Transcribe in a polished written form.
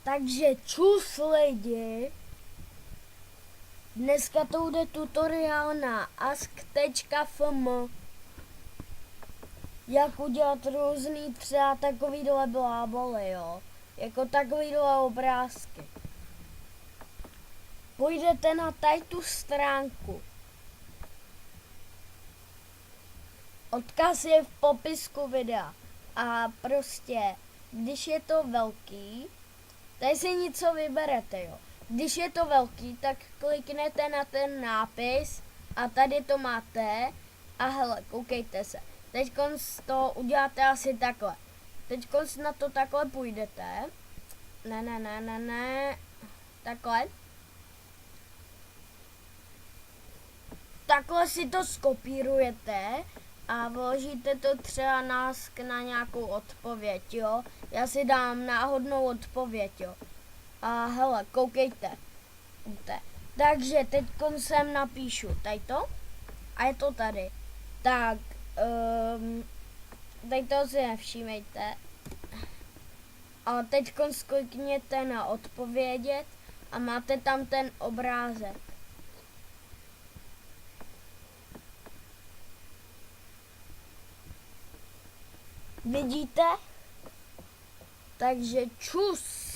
Takže čus lidi, dneska to bude tutoriál na ask.fm, jak udělat různý třeba takovýhle bláboly, jo, jako takovýhle obrázky. Půjdete na tady tu stránku. Odkaz je v popisku videa. A prostě, když je to velký, tady si něco vyberete, jo. Když je to velký, tak kliknete na ten nápis a tady to máte. A hele, koukejte se. Teď to uděláte asi takhle. Teď na to takhle půjdete. Ne. Takhle. Takhle si to skopírujete a vložíte to třeba na nějakou odpověď, jo. Já si dám náhodnou odpověď, jo. A hele, koukejte. Takže teď sem napíšu tady to a je to tady. Tak, tady to si nevšímejte. A teď klikněte na odpovědět a máte tam ten obrázek. Vidíte? Takže čus.